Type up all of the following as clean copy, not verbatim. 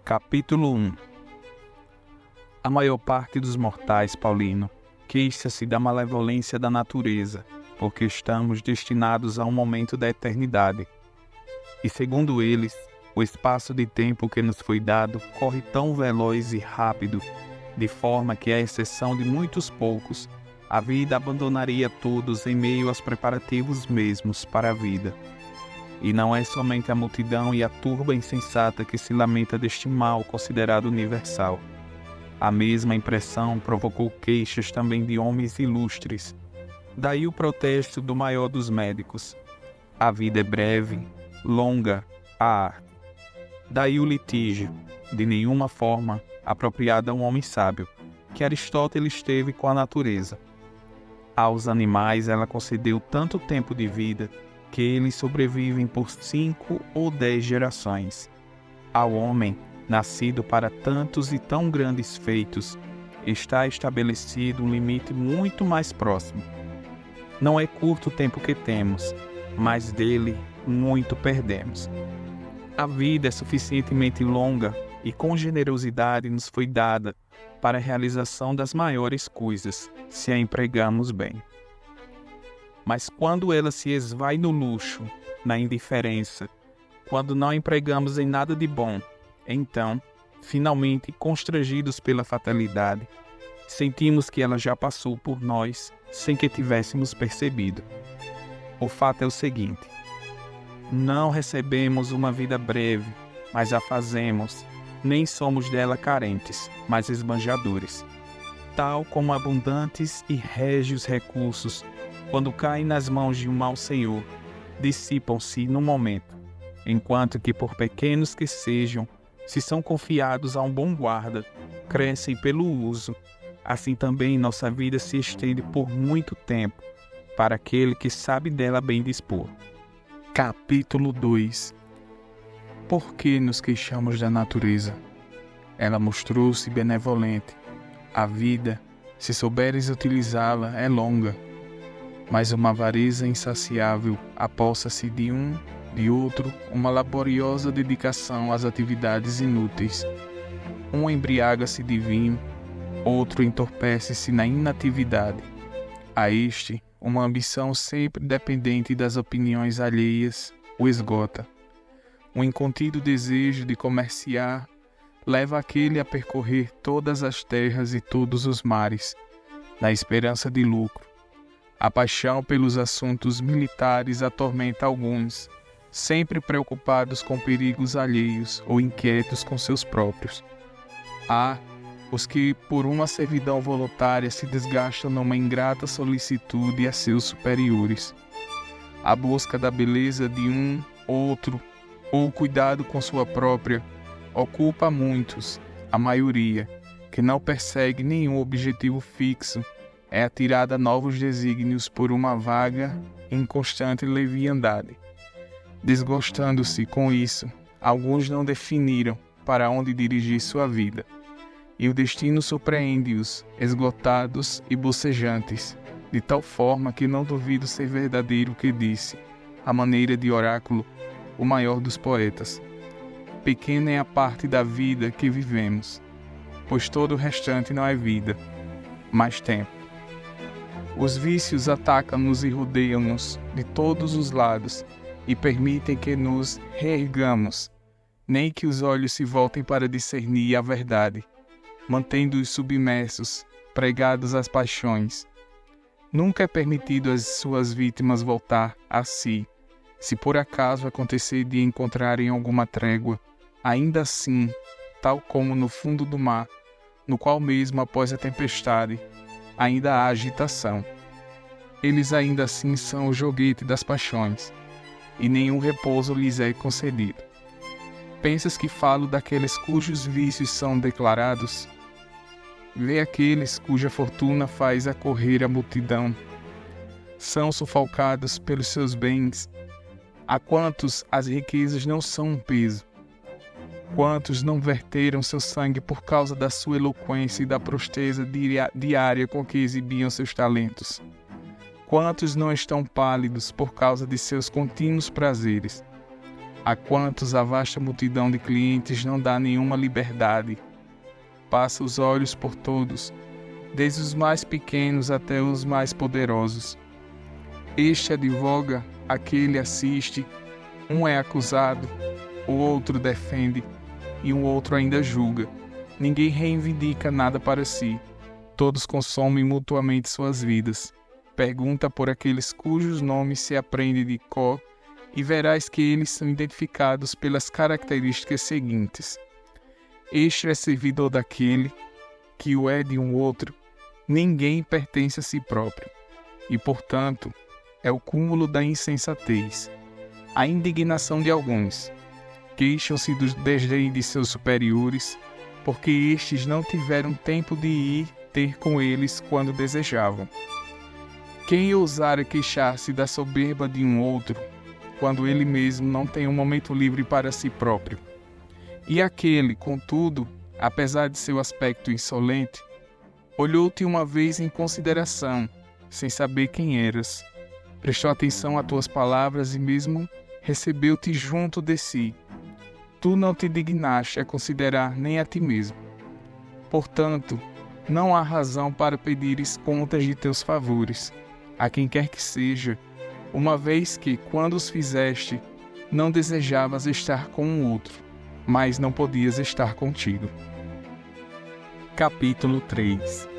Capítulo 1. A maior parte dos mortais, Paulino, queixa-se da malevolência da natureza, porque estamos destinados a um momento da eternidade. E segundo eles, o espaço de tempo que nos foi dado corre tão veloz e rápido, de forma que, à exceção de muitos poucos, a vida abandonaria todos em meio aos preparativos mesmos para a vida. E não é somente a multidão e a turba insensata que se lamenta deste mal considerado universal. A mesma impressão provocou queixas também de homens ilustres. Daí o protesto do maior dos médicos: a vida é breve, longa, a arte. Daí o litígio, de nenhuma forma apropriado a um homem sábio, que Aristóteles teve com a natureza. Aos animais ela concedeu tanto tempo de vida que eles sobrevivem por 5 ou 10 gerações. Ao homem, nascido para tantos e tão grandes feitos, está estabelecido um limite muito mais próximo. Não é curto o tempo que temos, mas dele muito perdemos. A vida é suficientemente longa e com generosidade nos foi dada para a realização das maiores coisas, se a empregamos bem. Mas quando ela se esvai no luxo, na indiferença, quando não empregamos em nada de bom, então, finalmente constrangidos pela fatalidade, sentimos que ela já passou por nós sem que tivéssemos percebido. O fato é o seguinte: não recebemos uma vida breve, mas a fazemos, nem somos dela carentes, mas esbanjadores. Tal como abundantes e régios recursos, quando caem nas mãos de um mau senhor, dissipam-se num momento, enquanto que, por pequenos que sejam, se são confiados a um bom guarda, crescem pelo uso. Assim também nossa vida se estende por muito tempo, para aquele que sabe dela bem dispor. Capítulo 2. Por que nos queixamos da natureza? Ela mostrou-se benevolente. A vida, se souberes utilizá-la, é longa. Mas uma avareza insaciável apossa-se de um, de outro, uma laboriosa dedicação às atividades inúteis. Um embriaga-se de vinho, outro entorpece-se na inatividade. A este, uma ambição sempre dependente das opiniões alheias o esgota. Um incontido desejo de comerciar leva aquele a percorrer todas as terras e todos os mares, na esperança de lucro. A paixão pelos assuntos militares atormenta alguns, sempre preocupados com perigos alheios ou inquietos com seus próprios. Há os que, por uma servidão voluntária, se desgastam numa ingrata solicitude a seus superiores. A busca da beleza de um, outro, ou o cuidado com sua própria, ocupa muitos, a maioria, que não persegue nenhum objetivo fixo, é atirada a novos desígnios por uma vaga e inconstante leviandade. Desgostando-se com isso, alguns não definiram para onde dirigir sua vida, e o destino surpreende-os, esgotados e bocejantes, de tal forma que não duvido ser verdadeiro o que disse, à maneira de oráculo, o maior dos poetas: pequena é a parte da vida que vivemos, pois todo o restante não é vida, mas tempo. Os vícios atacam-nos e rodeiam-nos de todos os lados e permitem que nos reergamos, nem que os olhos se voltem para discernir a verdade, mantendo-os submersos, pregados às paixões. Nunca é permitido às suas vítimas voltar a si. Se por acaso acontecer de encontrarem alguma trégua, ainda assim, tal como no fundo do mar, no qual mesmo após a tempestade, ainda há agitação. Eles ainda assim são o joguete das paixões, e nenhum repouso lhes é concedido. Pensas que falo daqueles cujos vícios são declarados? Vê aqueles cuja fortuna faz acorrer a multidão. São sufocados pelos seus bens. A quantos as riquezas não são um peso? Quantos não verteram seu sangue por causa da sua eloquência e da presteza diária com que exibiam seus talentos? Quantos não estão pálidos por causa de seus contínuos prazeres? A quantos a vasta multidão de clientes não dá nenhuma liberdade. Passa os olhos por todos, desde os mais pequenos até os mais poderosos. Este advoga, aquele assiste, um é acusado, o outro defende e o outro ainda julga. Ninguém reivindica nada para si. Todos consomem mutuamente suas vidas. Pergunta por aqueles cujos nomes se aprende de cor e verás que eles são identificados pelas características seguintes. Este é servidor daquele, que o é de um outro. Ninguém pertence a si próprio. E, portanto, é o cúmulo da insensatez. A indignação de alguns. Queixam-se do desdém de seus superiores, porque estes não tiveram tempo de ir ter com eles quando desejavam. Quem ousara queixar-se da soberba de um outro, quando ele mesmo não tem um momento livre para si próprio? E aquele, contudo, apesar de seu aspecto insolente, olhou-te uma vez em consideração, sem saber quem eras. Prestou atenção a tuas palavras e mesmo recebeu-te junto de si. Tu não te dignaste a considerar nem a ti mesmo. Portanto, não há razão para pedires contas de teus favores, a quem quer que seja, uma vez que, quando os fizeste, não desejavas estar com um outro, mas não podias estar contigo. Capítulo 3.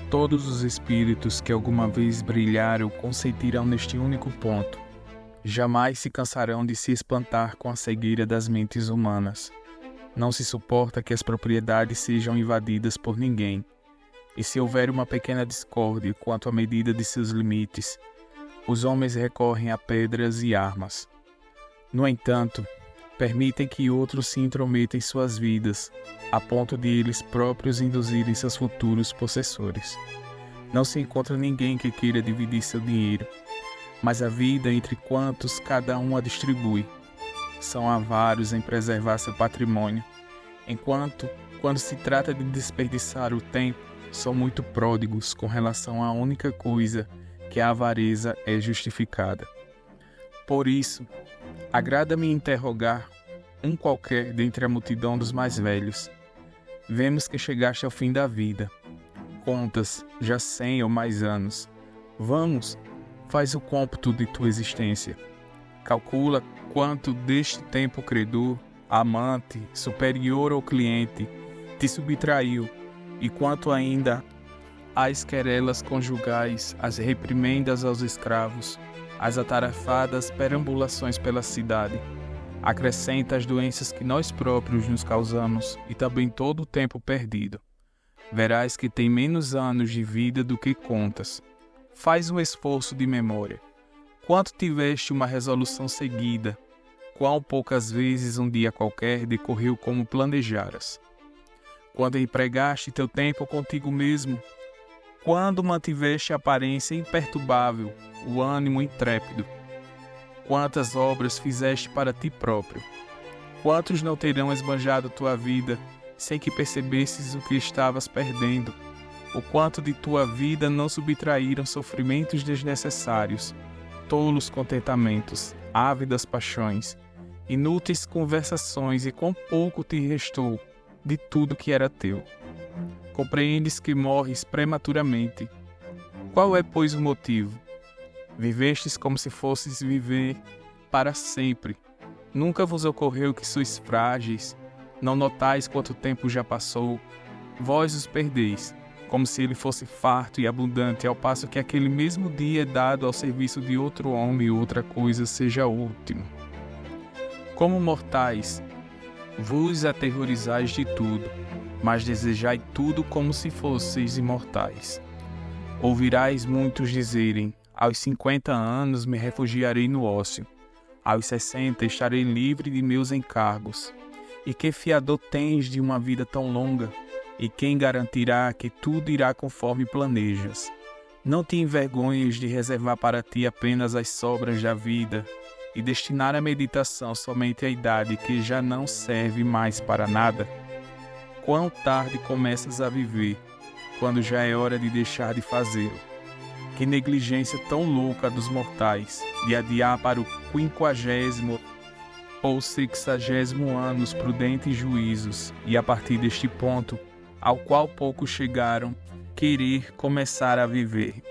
Todos os espíritos que alguma vez brilharam consentirão neste único ponto. Jamais se cansarão de se espantar com a cegueira das mentes humanas. Não se suporta que as propriedades sejam invadidas por ninguém. E se houver uma pequena discórdia quanto à medida de seus limites, os homens recorrem a pedras e armas. No entanto, permitem que outros se intrometam em suas vidas, a ponto de eles próprios induzirem seus futuros possessores. Não se encontra ninguém que queira dividir seu dinheiro, mas a vida entre quantos cada um a distribui. São avaros em preservar seu patrimônio, enquanto, quando se trata de desperdiçar o tempo, são muito pródigos com relação à única coisa que a avareza é justificada. Por isso, agrada-me interrogar um qualquer dentre a multidão dos mais velhos. Vemos que chegaste ao fim da vida. Contas já 100 ou mais anos. Vamos, faz o cômputo de tua existência. Calcula quanto deste tempo credor, amante, superior ou cliente, te subtraiu, e quanto ainda as querelas conjugais, as reprimendas aos escravos, as atarafadas perambulações pela cidade. Acrescenta as doenças que nós próprios nos causamos e também todo o tempo perdido. Verás que tem menos anos de vida do que contas. Faz um esforço de memória. Quanto tiveste uma resolução seguida, quão poucas vezes um dia qualquer decorreu como planejaras. Quando empregaste teu tempo contigo mesmo, quando mantiveste a aparência imperturbável, o ânimo intrépido. Quantas obras fizeste para ti próprio? Quantos não terão esbanjado tua vida sem que percebesses o que estavas perdendo? O quanto de tua vida não subtraíram sofrimentos desnecessários, tolos contentamentos, ávidas paixões, inúteis conversações, e quão pouco te restou de tudo que era teu. Compreendes que morres prematuramente. Qual é, pois, o motivo? Vivestes como se fosses viver para sempre. Nunca vos ocorreu que sois frágeis, não notais quanto tempo já passou. Vós os perdeis, como se ele fosse farto e abundante, ao passo que aquele mesmo dia é dado ao serviço de outro homem e outra coisa seja último. Como mortais, vos aterrorizais de tudo, mas desejai tudo como se fosseis imortais. Ouvirás muitos dizerem: aos 50 anos me refugiarei no ócio, aos 60 estarei livre de meus encargos. E que fiador tens de uma vida tão longa? E quem garantirá que tudo irá conforme planejas? Não te envergonhes de reservar para ti apenas as sobras da vida e destinar a meditação somente à idade que já não serve mais para nada? Quão tarde começas a viver, quando já é hora de deixar de fazê-lo? Que negligência tão louca dos mortais, de adiar para o 50º ou 60º ano os prudentes juízos, e a partir deste ponto, ao qual poucos chegaram, querer começar a viver.